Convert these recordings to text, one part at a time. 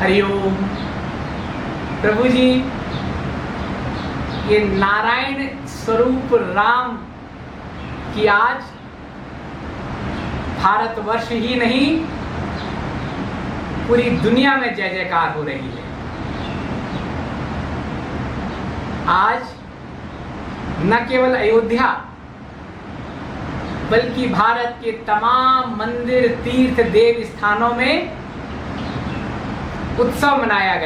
हरिओम। प्रभु जी, ये नारायण स्वरूप राम की आज भारतवर्ष ही नहीं पूरी दुनिया में जय जयकार हो रही है। आज न केवल अयोध्या बल्कि भारत के तमाम मंदिर, तीर्थ, देव स्थानों में उत्सव मनाया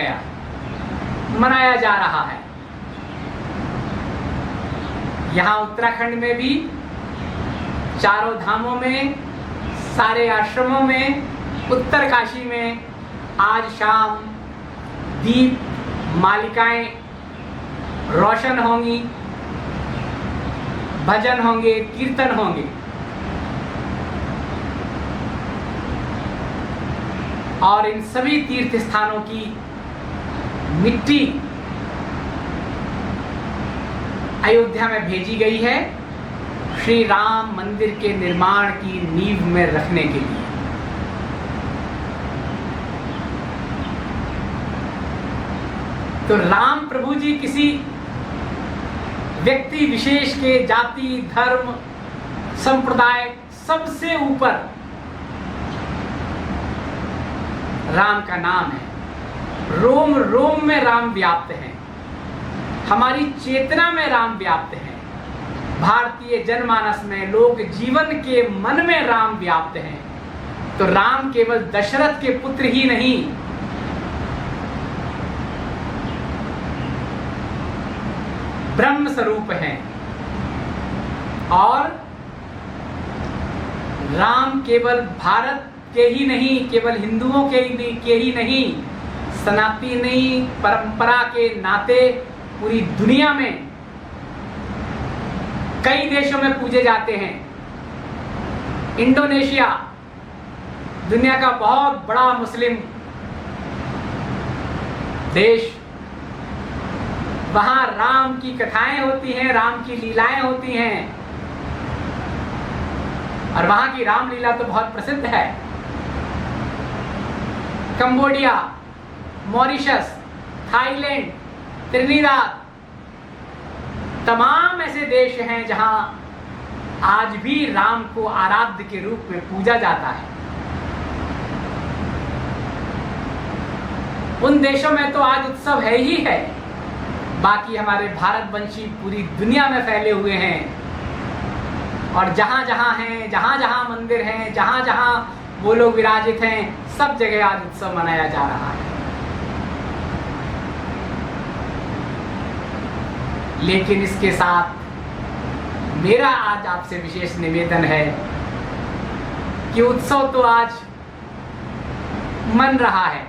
जा रहा है। यहाँ उत्तराखंड में भी चारों धामों में, सारे आश्रमों में, उत्तरकाशी में आज शाम दीप मालिकाएं रोशन होंगी, भजन होंगे, कीर्तन होंगे। और इन सभी तीर्थ स्थानों की मिट्टी अयोध्या में भेजी गई है श्री राम मंदिर के निर्माण की नींव में रखने के लिए। तो राम प्रभु जी किसी व्यक्ति विशेष के जाति, धर्म, संप्रदाय सबसे ऊपर राम का नाम है। रोम रोम में राम व्याप्त है, हमारी चेतना में राम व्याप्त है, भारतीय जनमानस में, लोक जीवन के मन में राम व्याप्त है। तो राम केवल दशरथ के पुत्र ही नहीं, ब्रह्म स्वरूप हैं। और राम केवल भारत के ही नहीं, केवल हिंदुओं के ही नहीं, सनातनी परंपरा के नाते पूरी दुनिया में कई देशों में पूजे जाते हैं। इंडोनेशिया दुनिया का बहुत बड़ा मुस्लिम देश, वहां राम की कथाएं होती हैं, राम की लीलाएं होती हैं। और वहां की रामलीला तो बहुत प्रसिद्ध है। कंबोडिया, मॉरिशस, थाईलैंड, त्रिनिदाद, तमाम ऐसे देश हैं जहां आज भी राम को आराध्य के रूप में पूजा जाता है। उन देशों में तो आज उत्सव है ही है। बाकी हमारे भारतवंशी पूरी दुनिया में फैले हुए हैं और जहां जहां हैं, जहां जहां मंदिर हैं, जहां जहां वो लोग विराजित हैं, सब जगह आज उत्सव मनाया जा रहा है। लेकिन इसके साथ मेरा आज आपसे विशेष निवेदन है कि उत्सव तो आज मन रहा है,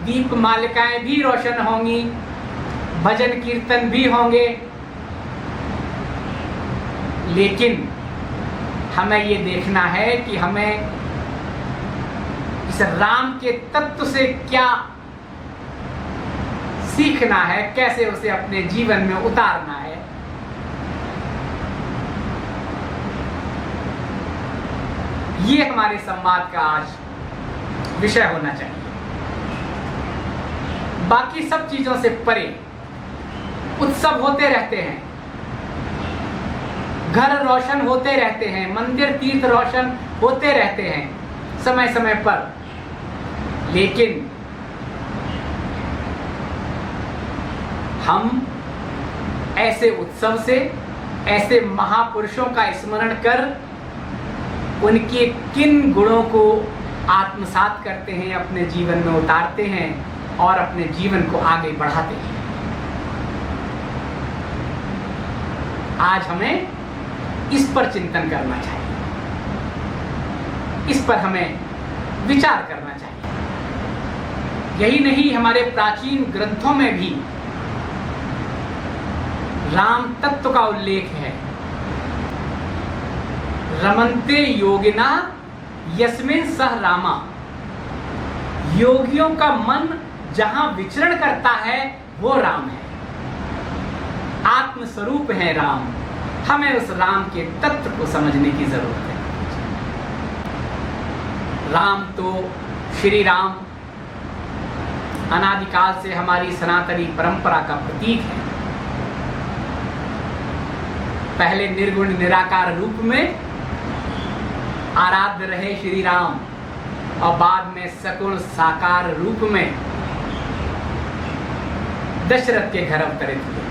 दीप मालिकाएं भी रोशन होंगी, भजन कीर्तन भी होंगे, लेकिन हमें ये देखना है कि हमें इस राम के तत्व से क्या सीखना है, कैसे उसे अपने जीवन में उतारना है। ये हमारे संवाद का आज विषय होना चाहिए। बाकी सब चीजों से परे उत्सव होते रहते हैं, घर रोशन होते रहते हैं, मंदिर तीर्थ रोशन होते रहते हैं समय समय पर, लेकिन हम ऐसे उत्सव से, ऐसे महापुरुषों का स्मरण कर उनके किन गुणों को आत्मसात करते हैं, अपने जीवन में उतारते हैं और अपने जीवन को आगे बढ़ाते हैं। आज हमें इस पर चिंतन करना चाहिए, इस पर हमें विचार करना चाहिए। यही नहीं, हमारे प्राचीन ग्रंथों में भी राम तत्व का उल्लेख है। रमन्ते योगिना यस्मिन् सह रामा, योगियों का मन जहां विचरण करता है वो राम है, आत्मस्वरूप है राम। हमें उस राम के तत्व को समझने की जरूरत है। राम तो श्री राम अनादिकाल से हमारी सनातनी परंपरा का प्रतीक है। पहले निर्गुण निराकार रूप में आराध्य रहे श्री राम और बाद में सगुण साकार रूप में दशरथ के घर अवतरित हुए।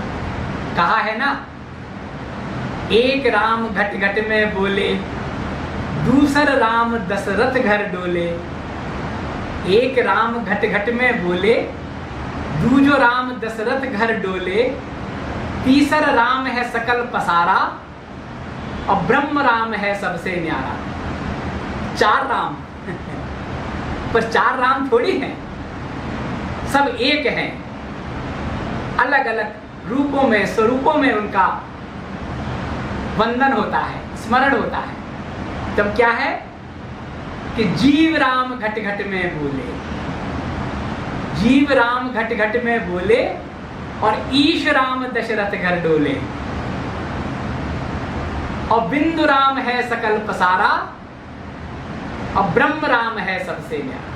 कहा है ना, एक राम घट घट में बोले, दूसर राम दशरथ घर डोले। एक राम घट घट में बोले, दूजो राम दशरथ घर डोले। तीसर राम है सकल पसारा और ब्रह्म राम है सबसे न्यारा। 4 राम पर 4 राम थोड़ी हैं, सब एक हैं, अलग अलग रूपों में स्वरूपों में उनका वंदन होता है, स्मरण होता है। तब क्या है कि जीव राम घट घट में बोले, जीव राम घट घट में बोले और ईश राम दशरथ घर डोले। और बिंदु राम है सकल पसारा और ब्रह्म राम है सबसे न्यारा।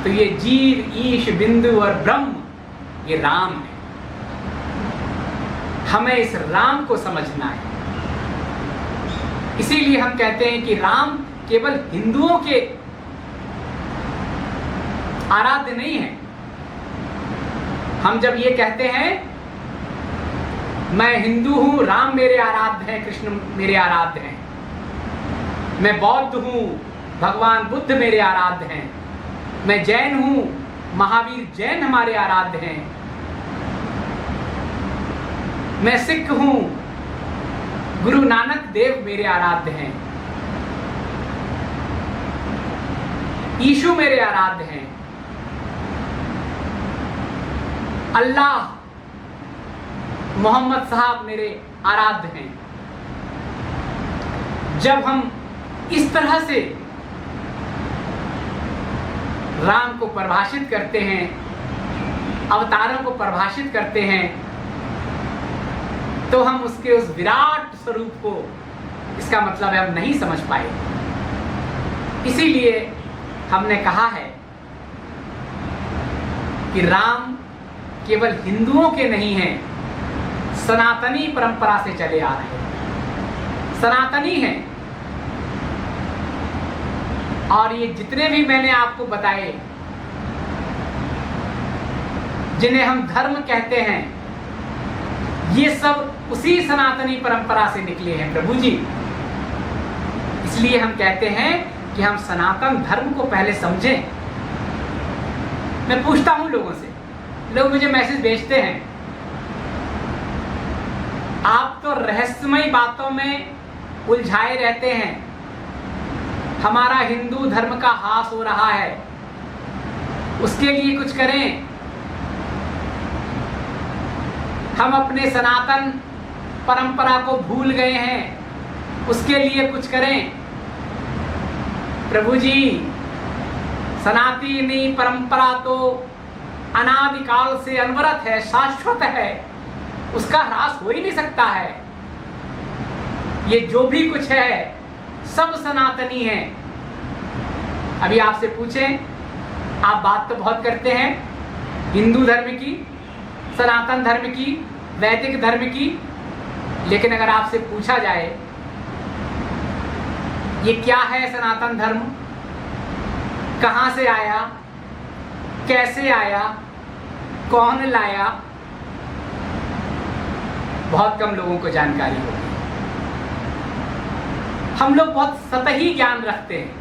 तो ये जीव, ईश, बिंदु और ब्रह्म ये राम है। हमें इस राम को समझना है। इसीलिए हम कहते हैं कि राम केवल हिंदुओं के आराध्य नहीं है। हम जब ये कहते हैं मैं हिंदू हूं, राम मेरे आराध्य हैं, कृष्ण मेरे आराध्य हैं, मैं बौद्ध हूं, भगवान बुद्ध मेरे आराध्य हैं, मैं जैन हूं, महावीर जैन हमारे आराध्य हैं, मैं सिख हूं, गुरु नानक देव मेरे आराध्य हैं, यीशु मेरे आराध्य हैं, अल्लाह मोहम्मद साहब मेरे आराध्य हैं। जब हम इस तरह से राम को परिभाषित करते हैं, अवतारों को परिभाषित करते हैं, तो हम उसके उस विराट स्वरूप को, इसका मतलब है हम नहीं समझ पाए। इसीलिए हमने कहा है कि राम केवल हिंदुओं के नहीं हैं, सनातनी परंपरा से चले आ रहे हैं, सनातनी हैं। और ये जितने भी मैंने आपको बताए, जिन्हें हम धर्म कहते हैं, ये सब उसी सनातनी परंपरा से निकले हैं प्रभु जी। इसलिए हम कहते हैं कि हम सनातन धर्म को पहले समझें। मैं पूछता हूं लोगों से, लोग मुझे मैसेज भेजते हैं, आप तो रहस्यमय बातों में उलझाए रहते हैं, हमारा हिंदू धर्म का हास हो रहा है, उसके लिए कुछ करें, हम अपने सनातन परंपरा को भूल गए हैं, उसके लिए कुछ करें। प्रभु जी, सनातनी परंपरा तो अनादिकाल से अनवरत है, शाश्वत है, उसका ह्रास हो ही नहीं सकता है। ये जो भी कुछ है सब सनातनी है। अभी आपसे पूछें, आप बात तो बहुत करते हैं हिंदू धर्म की, सनातन धर्म की, वैदिक धर्म की, लेकिन अगर आपसे पूछा जाए ये क्या है सनातन धर्म, कहां से आया, कैसे आया, कौन लाया, बहुत कम लोगों को जानकारी होगी। हम लोग बहुत सतही ज्ञान रखते हैं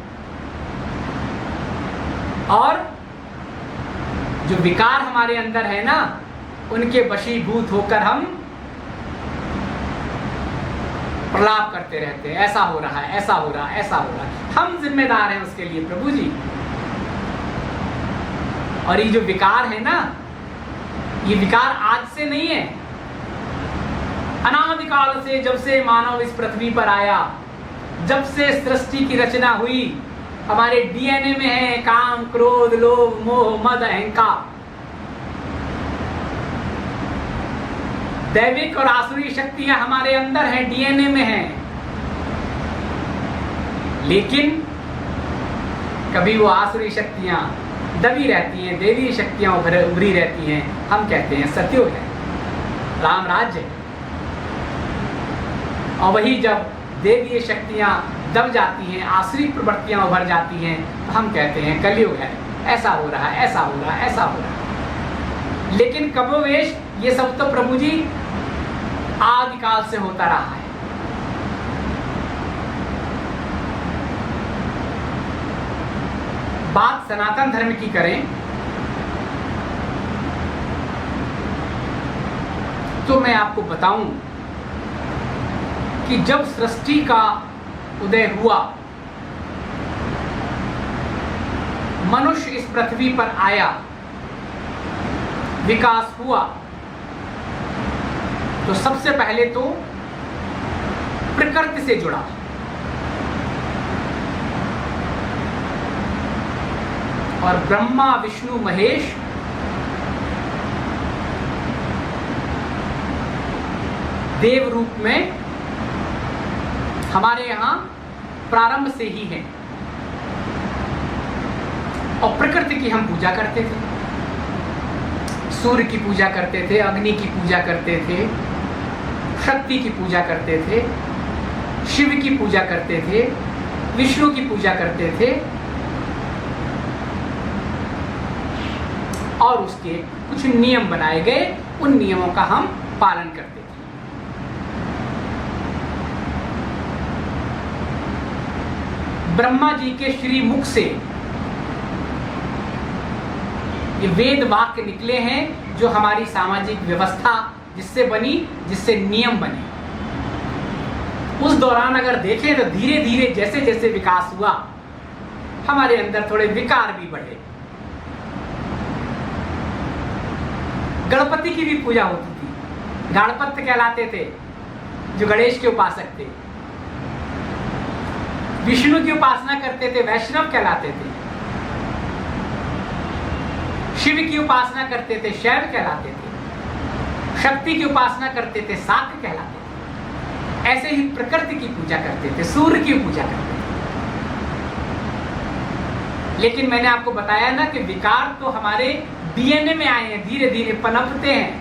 और जो विकार हमारे अंदर है ना, उनके वशीभूत होकर हम प्रलाप करते रहते हैं, ऐसा हो रहा है, ऐसा हो रहा है, ऐसा हो रहा है। हम जिम्मेदार हैं उसके लिए प्रभु जी। और ये जो विकार है ना, ये विकार आज से नहीं है, अनादिकाल से, जब से मानव इस पृथ्वी पर आया, जब से सृष्टि की रचना हुई, हमारे डीएनए में है काम, क्रोध, लोभ, मोह, मद, अहंकार। दैविक और आसुरी शक्तियां हमारे अंदर हैं, डीएनए में हैं। लेकिन कभी वो आसुरी शक्तियां, दबी रहती हैं, देवी शक्तियाँ उभरी रहती हैं, हम कहते हैं सतयुग है, राम राज्य है। और वही जब देवीय शक्तियाँ दब जाती हैं, आश्रित प्रवृत्तियाँ उभर जाती हैं, तो हम कहते हैं कलयुग है, ऐसा हो रहा है, ऐसा हो रहा है, ऐसा हो रहा है। लेकिन कबोवेश ये सब तो प्रभु जी आदिकाल से होता रहा है। बात सनातन धर्म की करें तो मैं आपको बताऊं कि जब सृष्टि का उदय हुआ, मनुष्य इस पृथ्वी पर आया, विकास हुआ, तो सबसे पहले तो प्रकृति से जुड़ा। और ब्रह्मा विष्णु महेश देव रूप में हमारे यहां प्रारंभ से ही है। और प्रकृति की हम पूजा करते थे, सूर्य की पूजा करते थे, अग्नि की पूजा करते थे, शक्ति की पूजा करते थे, शिव की पूजा करते थे, विष्णु की पूजा करते थे, और उसके कुछ नियम बनाए गए, उन नियमों का हम पालन करते थे। ब्रह्मा जी के श्री मुख से ये वेद वाक्य निकले हैं, जो हमारी सामाजिक व्यवस्था जिससे बनी, जिससे नियम बने। उस दौरान अगर देखें तो धीरे धीरे जैसे जैसे विकास हुआ, हमारे अंदर थोड़े विकार भी बढ़े। गणपति की भी पूजा होती थी, गणपत्य कहलाते थे, जो गणेश के उपासक थे। विष्णु की उपासना करते थे, वैष्णव कहलाते थे। शिव की उपासना करते थे, शैव कहलाते थे। शक्ति की उपासना करते थे, शाक्त कहलाते थे। ऐसे ही प्रकृति की पूजा करते थे, सूर्य की पूजा करते थे। लेकिन मैंने आपको बताया ना कि विकार तो हमारे डीएनए में आए हैं, धीरे धीरे पनपते हैं।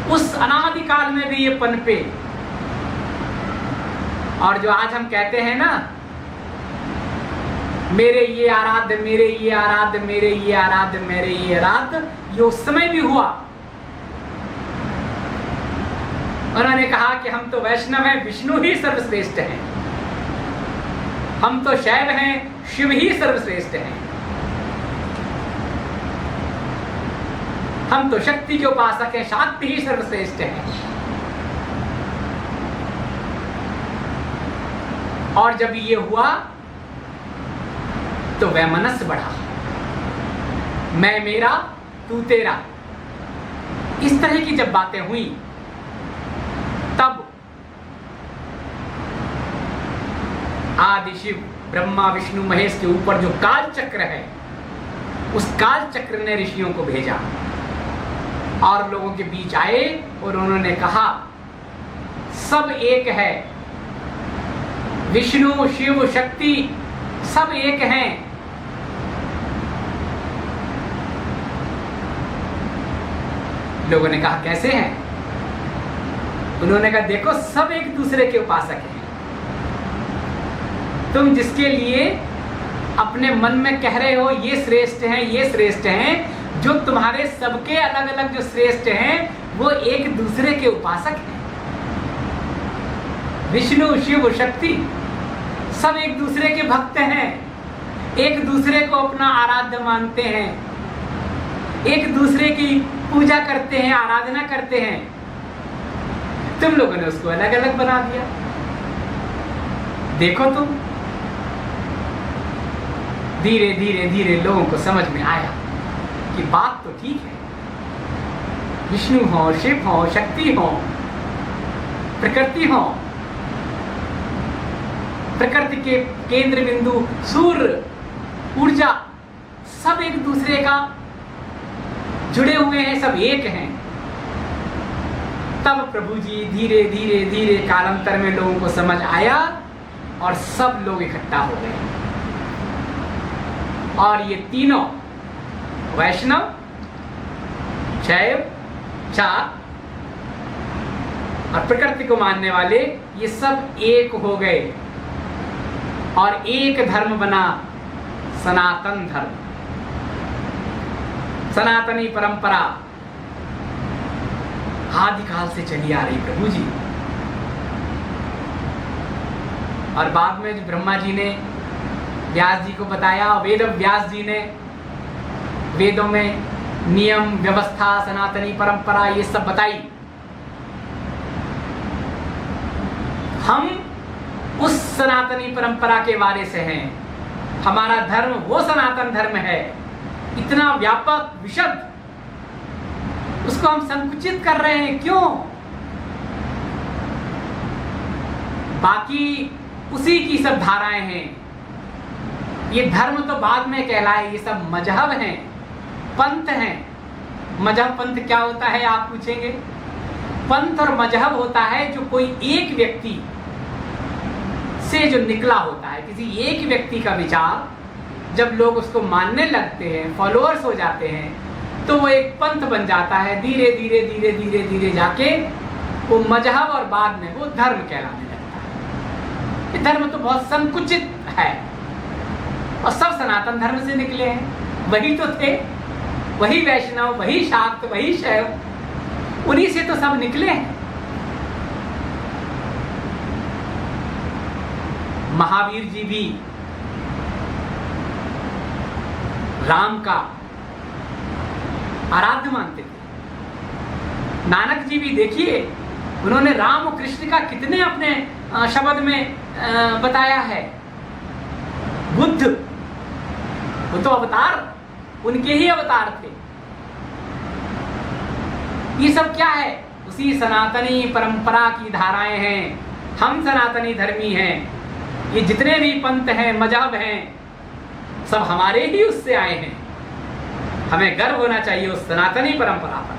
उस अनादिकाल में भी ये पनपे। और जो आज हम कहते हैं ना, मेरे ये आराध्य, मेरे ये आराध्य, मेरे ये आराध्य, मेरे ये आराध्य, ये उस समय भी हुआ। उन्होंने कहा कि हम तो वैष्णव हैं, विष्णु ही सर्वश्रेष्ठ हैं। हम तो शैव हैं, शिव ही सर्वश्रेष्ठ हैं। हम तो शक्ति के उपासक हैं, शाक्ति ही सर्वश्रेष्ठ हैं। और जब ये हुआ तो वैमनस्य बढ़ा, मैं मेरा तू तेरा। इस तरह की जब बातें हुई, तब आदि शिव ब्रह्मा विष्णु महेश के ऊपर जो काल चक्र है, उस काल चक्र ने ऋषियों को भेजा और लोगों के बीच आए और उन्होंने कहा सब एक है, विष्णु शिव शक्ति सब एक हैं। लोगों ने कहा कैसे हैं? उन्होंने कहा देखो सब एक दूसरे के उपासक हैं। तुम जिसके लिए अपने मन में कह रहे हो ये श्रेष्ठ हैं, ये श्रेष्ठ हैं, जो तुम्हारे सबके अलग अलग जो श्रेष्ठ हैं वो एक दूसरे के उपासक हैं। विष्णु शिव शक्ति सब एक दूसरे के भक्त हैं, एक दूसरे को अपना आराध्य मानते हैं, एक दूसरे की पूजा करते हैं, आराधना करते हैं। तुम लोगों ने उसको अलग अलग बना दिया। देखो तुम, धीरे धीरे धीरे लोगों को समझ में आया कि बात तो ठीक है। विष्णु हो, शिव हो, शक्ति हो, प्रकृति हो, प्रकृति के केंद्र बिंदु सूर्य, ऊर्जा, सब एक दूसरे का जुड़े हुए हैं, सब एक हैं। तब प्रभु जी धीरे धीरे धीरे कालांतर में लोगों को समझ आया और सब लोग इकट्ठा हो गए। और ये तीनों वैष्णव, शैव, चार और प्रकृति को मानने वाले, ये सब एक हो गए और एक धर्म बना सनातन धर्म। सनातनी परंपरा आदिकाल से चली आ रही प्रभु जी। और बाद में जो ब्रह्मा जी ने व्यास जी को बताया, वेद व्यास जी ने वेदों में नियम, व्यवस्था, सनातनी परंपरा ये सब बताई। हम उस सनातनी परंपरा के वारिस हैं। हमारा धर्म वो सनातन धर्म है, इतना व्यापक, विशद, उसको हम संकुचित कर रहे हैं। क्यों? बाकी उसी की सब धाराएं हैं। ये धर्म तो बाद में कहलाए, ये सब मजहब हैं, पंथ हैं। मजहब पंथ क्या होता है आप पूछेंगे? पंथ और मजहब होता है जो कोई एक व्यक्ति से जो निकला होता है, किसी एक व्यक्ति का विचार, जब लोग उसको मानने लगते हैं, फॉलोअर्स हो जाते हैं, तो वो एक पंथ बन जाता है। धीरे धीरे धीरे धीरे धीरे जाके वो मजहब और बाद में वो धर्म कहलाने लगता है। ये धर्म तो बहुत संकुचित है और सब सनातन धर्म से निकले हैं। वही तो थे, वही वैष्णव, वही शाक्त, वही शैव, उन्हीं से तो सब निकले हैं। महावीर जी भी राम का आराध्य मानते थे। नानक जी भी देखिए, उन्होंने राम और कृष्ण का कितने अपने शब्द में बताया है। बुद्ध, वो तो अवतार, उनके ही अवतार थे। ये सब क्या है? उसी सनातनी परंपरा की धाराएं हैं। हम सनातनी धर्मी हैं। ये जितने भी पंथ हैं, मजहब हैं, सब हमारे ही उससे आए हैं। हमें गर्व होना चाहिए उस सनातनी परंपरा पर।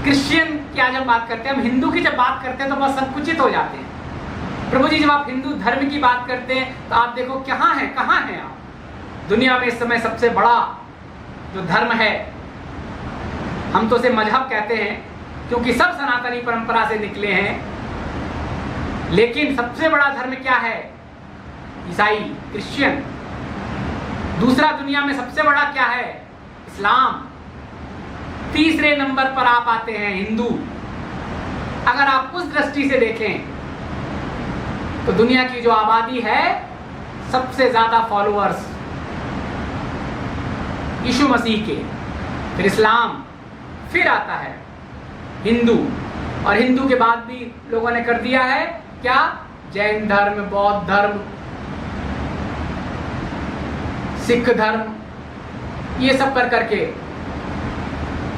क्रिश्चियन की आज हम बात करते हैं, हम हिंदू की जब बात करते हैं तो बहुत संकुचित हो जाते हैं। प्रभु जी, जब आप हिंदू धर्म की बात करते हैं तो आप देखो कहाँ हैं आप? दुनिया में इस समय सबसे बड़ा जो धर्म है, हम तो उसे मजहब कहते हैं क्योंकि सब सनातनी परंपरा से निकले हैं, लेकिन सबसे बड़ा धर्म क्या है? ईसाई, क्रिश्चियन। दूसरा दुनिया में सबसे बड़ा क्या है? इस्लाम। तीसरे नंबर पर आप आते हैं हिंदू। अगर आप उस दृष्टि से देखें तो दुनिया की जो आबादी है, सबसे ज्यादा फॉलोअर्स यीशु मसीह के, फिर इस्लाम, फिर आता है हिंदू, और हिंदू के बाद भी लोगों ने कर दिया है क्या? जैन धर्म, बौद्ध धर्म, सिख धर्म, ये सब कर करके।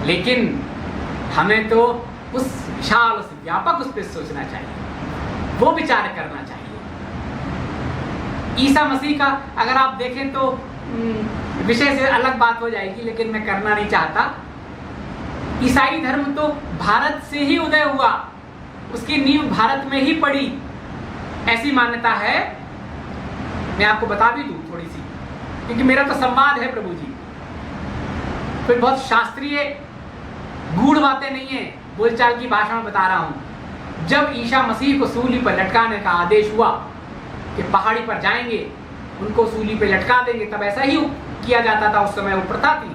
लेकिन हमें तो उस विशाल, उस व्यापक उस पर सोचना चाहिए, वो विचार करना चाहिए। ईसा मसीह का अगर आप देखें तो विषय से अलग बात हो जाएगी, लेकिन मैं करना नहीं चाहता। ईसाई धर्म तो भारत से ही उदय हुआ, उसकी नींव भारत में ही पड़ी, ऐसी मान्यता है। मैं आपको बता भी दूं थोड़ी सी, क्योंकि मेरा तो संवाद है प्रभु जी, कोई बहुत शास्त्रीय गूढ़ बातें नहीं है, बोलचाल की भाषा में बता रहा हूं। जब ईसा मसीह को सूली पर लटकाने का आदेश हुआ कि पहाड़ी पर जाएंगे, उनको सूली पर लटका देंगे, तब ऐसा ही किया जाता था, उस समय वो प्रथा थी।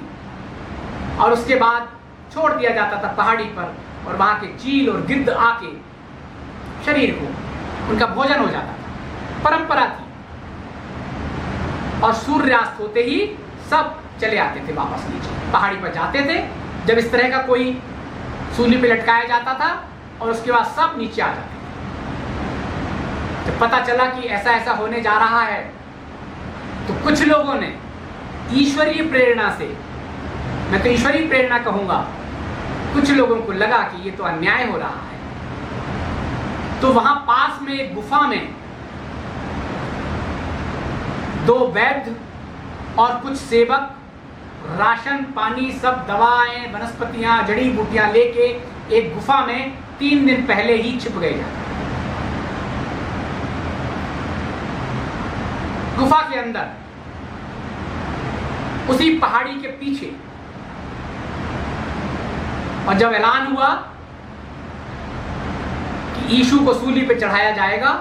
और उसके बाद छोड़ दिया जाता था पहाड़ी पर, और वहां के चील और गिद्ध आके शरीर को उनका भोजन हो जाता था, परंपरा थी। और सूर्यास्त होते ही सब चले आते थे वापस नीचे, पहाड़ी पर जाते थे। जब इस तरह का कोई सूली पे लटकाया जाता था, और उसके बाद सब नीचे आ जाते थे। जब पता चला कि ऐसा ऐसा होने जा रहा है, तो कुछ लोगों ने ईश्वरीय प्रेरणा से, मैं तो ईश्वरीय प्रेरणा कहूंगा, कुछ लोगों को लगा कि ये तो अन्याय हो रहा है, तो वहां पास में एक गुफा में 2 वैद्य और कुछ सेवक राशन पानी सब दवाएं वनस्पतियां जड़ी बूटियां लेके एक गुफा में 3 दिन पहले ही छिप गए। गुफा के अंदर, उसी पहाड़ी के पीछे। और जब ऐलान हुआ कि यीशु को सूली पे चढ़ाया जाएगा,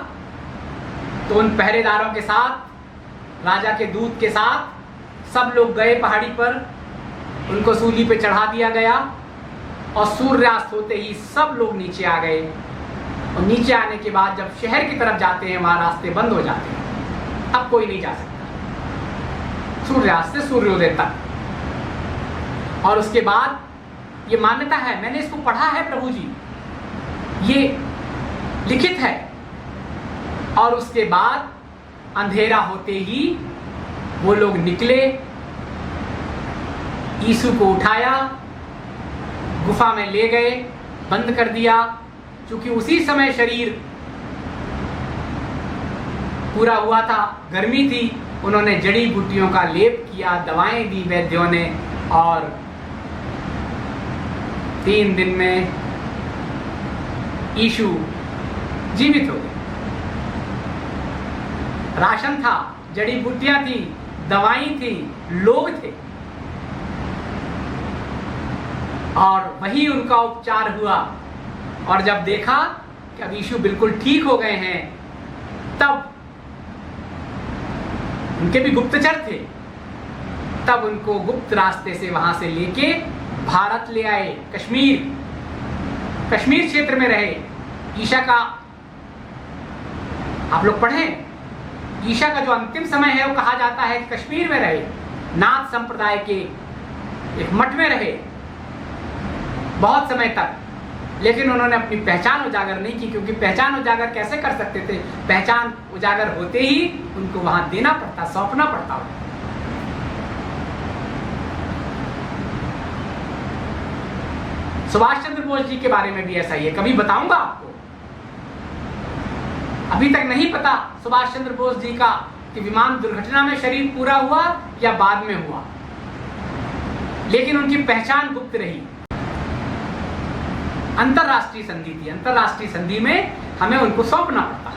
तो उन पहरेदारों के साथ, राजा के दूत के साथ सब लोग गए पहाड़ी पर, उनको सूली पे चढ़ा दिया गया। और सूर्यास्त होते ही सब लोग नीचे आ गए। और नीचे आने के बाद जब शहर की तरफ जाते हैं, वहां रास्ते बंद हो जाते हैं, अब कोई नहीं जा सकता सूर्यास्त से सूर्योदय तक। और उसके बाद ये मान्यता है, मैंने इसको पढ़ा है प्रभु जी, ये लिखित है। और उसके बाद अंधेरा होते ही वो लोग निकले, यीशु को उठाया, गुफा में ले गए, बंद कर दिया। क्योंकि उसी समय शरीर पूरा हुआ था, गर्मी थी, उन्होंने जड़ी बूटियों का लेप किया, दवाएं दी वैद्यों ने, और 3 दिन में यीशु जीवित हो गए। राशन था, जड़ी बूटियां थी, दवाई थी, लोग थे, और वही उनका उपचार हुआ। और जब देखा कि अब यीशु बिल्कुल ठीक हो गए हैं, तब उनके भी गुप्तचर थे, तब उनको गुप्त रास्ते से वहां से लेके भारत ले आए। कश्मीर क्षेत्र में रहे। ईशा का आप लोग पढ़ें, ईशा का जो अंतिम समय है वो कहा जाता है कि कश्मीर में रहे, नाथ संप्रदाय के एक मठ में रहे बहुत समय तक। लेकिन उन्होंने अपनी पहचान उजागर नहीं की, क्योंकि पहचान उजागर कैसे कर सकते थे? पहचान उजागर होते ही उनको वहां देना पड़ता, सौंपना पड़ता। सुभाष चंद्र बोस जी के बारे में भी ऐसा ही है, कभी बताऊंगा आपको। अभी तक नहीं पता सुभाष चंद्र बोस जी का कि विमान दुर्घटना में शरीर पूरा हुआ या बाद में हुआ, लेकिन उनकी पहचान गुप्त रही। अंतरराष्ट्रीय संधि थी, अंतरराष्ट्रीय संधि में हमें उनको सौंपना पड़ता।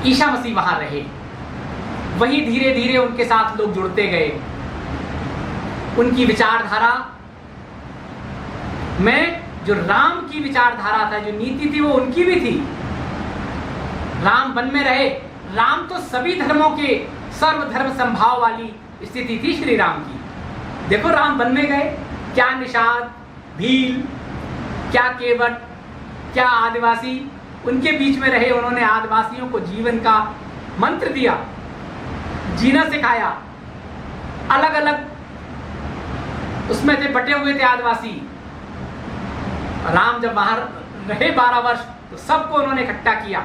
ईशा मसीह वहां रहे, वही धीरे धीरे उनके साथ लोग जुड़ते गए। उनकी विचारधारा में जो राम की विचारधारा था, जो नीति थी, वो उनकी भी थी। राम वन में रहे। राम तो सभी धर्मों के सर्वधर्म संभाव वाली स्थिति थी श्री राम की। देखो, राम वन में गए, क्या निषाद, भील, क्या केवट, क्या आदिवासी, उनके बीच में रहे। उन्होंने आदिवासियों को जीवन का मंत्र दिया, जीना सिखाया। अलग अलग उसमें थे, बटे हुए थे आदिवासी। राम जब बाहर रहे 12 वर्ष, तो सबको उन्होंने इकट्ठा किया।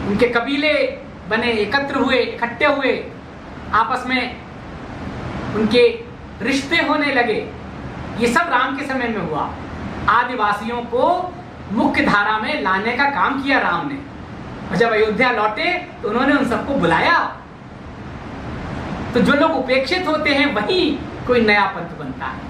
उनके कबीले बने, एकत्र हुए, इकट्ठे हुए, आपस में उनके रिश्ते होने लगे। ये सब राम के समय में हुआ। आदिवासियों को मुख्य धारा में लाने का काम किया राम ने। और जब अयोध्या लौटे तो उन्होंने उन सबको बुलाया। तो जो लोग उपेक्षित होते हैं, वही कोई नया पंथ बनता है।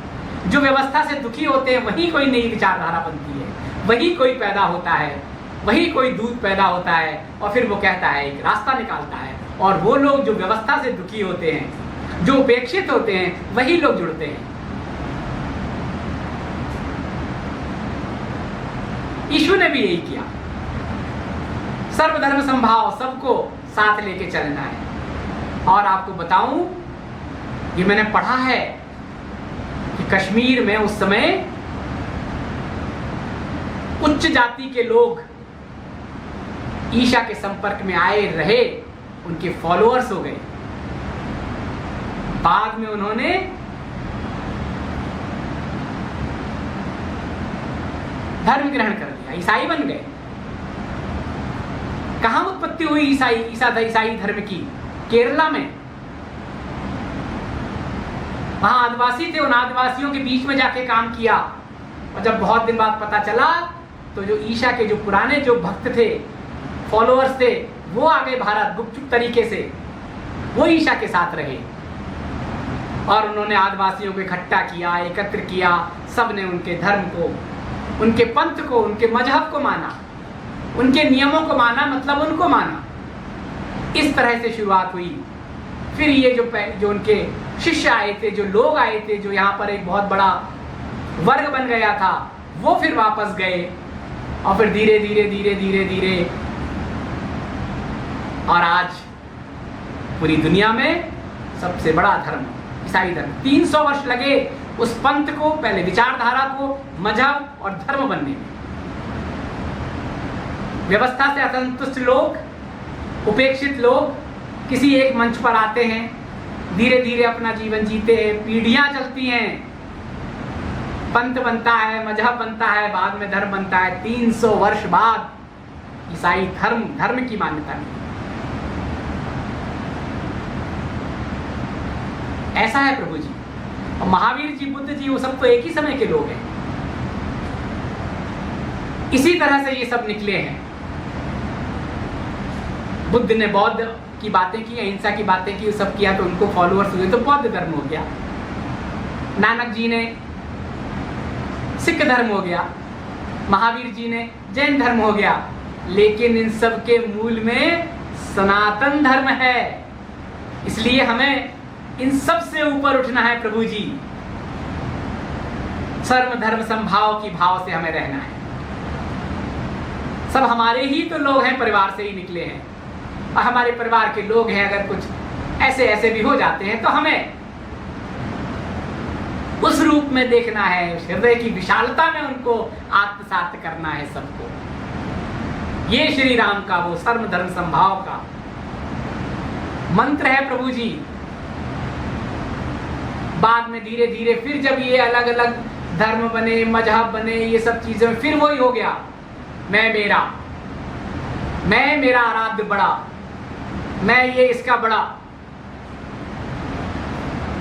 जो व्यवस्था से दुखी होते हैं, वही कोई नई विचारधारा बनती है, वही कोई पैदा होता है, वही कोई दूध पैदा होता है, और फिर वो कहता है, एक रास्ता निकालता है। और वो लोग जो व्यवस्था से दुखी होते हैं, जो उपेक्षित होते हैं, वही लोग जुड़ते हैं। यीशु ने भी यही किया। सर्वधर्म संभाव, सबको साथ लेके चलना है। और आपको बताऊं, ये मैंने पढ़ा है कि कश्मीर में उस समय उच्च जाति के लोग ईशा के संपर्क में आए रहे, उनके फॉलोअर्स हो गए। बाद में उन्होंने धर्म ग्रहण कर लिया, ईसाई बन गए। कहां उत्पत्ति हुई ईसाई धर्म की? केरला में। वहां आदिवासी थे, उन आदिवासियों के बीच में जाके काम किया। और जब बहुत दिन बाद पता चला, तो जो ईशा के जो पुराने जो भक्त थे, फॉलोअर्स थे, वो आ गए भारत गुपचुप तरीके से। वो ईशा के साथ रहे और उन्होंने आदिवासियों को इकट्ठा किया, एकत्र किया। सबने उनके धर्म को, उनके पंथ को, उनके मजहब को माना। उनके नियमों को माना मतलब उनको माना। इस तरह से शुरुआत हुई। फिर ये जो उनके शिष्य आए थे, जो लोग आए थे, जो यहाँ पर एक बहुत बड़ा वर्ग बन गया था, वो फिर वापस गए और फिर धीरे धीरे और आज पूरी दुनिया में सबसे बड़ा धर्म ईसाई धर्म। 300 वर्ष लगे उस पंथ को, पहले विचारधारा को, मजहब और धर्म बनने में। व्यवस्था से असंतुष्ट लोग, उपेक्षित लोग किसी एक मंच पर आते हैं, धीरे धीरे अपना जीवन जीते हैं, पीढ़ियां चलती हैं, पंथ बनता है, मजहब बनता है, बाद में धर्म बनता है। 300 वर्ष बाद ईसाई धर्म की मान्यता मिली। ऐसा है प्रभु जी। और महावीर जी, बुद्ध जी, वो सब तो एक ही समय के लोग हैं। इसी तरह से ये सब निकले हैं। बुद्ध ने बौद्ध की बातें की, अहिंसा की बातें की, सब किया तो उनको फॉलोअर्स हुए तो बौद्ध धर्म हो गया। नानक जी ने सिख धर्म हो गया, महावीर जी ने जैन धर्म हो गया। लेकिन इन सब के मूल में सनातन धर्म है। इसलिए हमें इन सब से ऊपर उठना है प्रभु जी। सर्व धर्म संभाव की भाव से हमें रहना है। सब हमारे ही तो लोग हैं, परिवार से ही निकले हैं, और हमारे परिवार के लोग हैं। अगर कुछ ऐसे भी हो जाते हैं तो हमें उस रूप में देखना है, हृदय की विशालता में उनको आत्मसात करना है सबको। ये श्री राम का वो सर्व धर्म संभाव का मंत्र है प्रभु जी। बाद में धीरे धीरे फिर जब ये अलग अलग धर्म बने, मजहब बने, ये सब चीजें, फिर वही हो गया, मैं मेरा आराध्य बड़ा, मैं ये इसका बड़ा।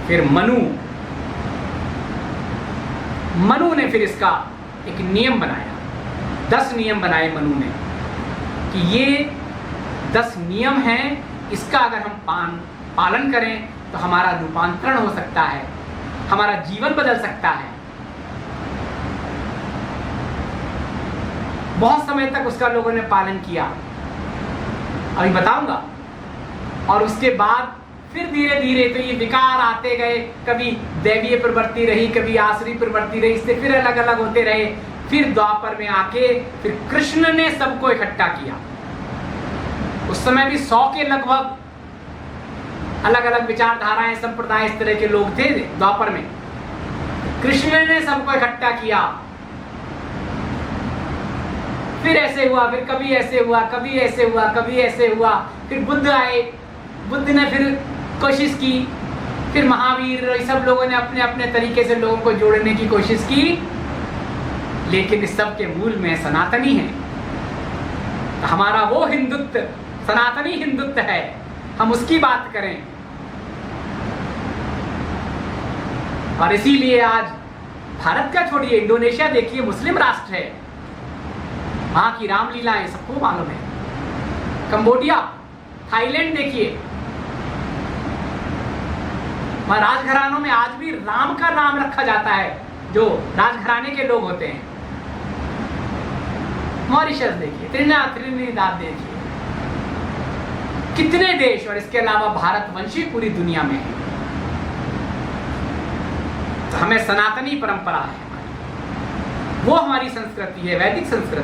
फिर मनु ने फिर इसका एक नियम बनाया। 10 नियम बनाए मनु ने कि ये 10 नियम हैं, इसका अगर हम पालन करें तो हमारा रूपांतरण हो सकता है, हमारा जीवन बदल सकता है। बहुत समय तक उसका लोगों ने पालन किया, अभी बताऊंगा। और उसके बाद फिर धीरे धीरे तो ये विकार आते गए, कभी दैवीय प्रवृत्ति रही, कभी आसुरी प्रवृत्ति रही, इससे फिर अलग अलग होते रहे। फिर द्वापर में आके फिर कृष्ण ने सबको इकट्ठा किया। उस समय भी 100 के लगभग अलग अलग विचारधाराएं, संप्रदाय, इस तरह के लोग थे द्वापर में। कृष्ण ने सबको इकट्ठा किया। फिर ऐसे हुआ, फिर कभी ऐसे हुआ, कभी ऐसे हुआ, कभी ऐसे हुआ। फिर बुद्ध आए, बुद्ध ने फिर कोशिश की, फिर महावीर, सब लोगों ने अपने अपने तरीके से लोगों को जोड़ने की कोशिश की। लेकिन इस सब के मूल में सनातनी है। तो हमारा वो हिंदुत्व, सनातनी हिंदुत्व है, हम उसकी बात करें। और इसीलिए आज भारत का छोड़िए, इंडोनेशिया देखिए, मुस्लिम राष्ट्र है, वहां की रामलीलाएं सबको मालूम है। कंबोडिया, थाईलैंड देखिए, वहां राजघरानों में आज भी राम का नाम रखा जाता है, जो राजघराने के लोग होते हैं। मॉरिशस देखिए, त्रिनिदाद देखिए, कितने देश, और इसके अलावा भारतवंशी पूरी दुनिया में है। तो हमें सनातनी परंपरा है, वो हमारी संस्कृति है, वैदिक संस्कृति।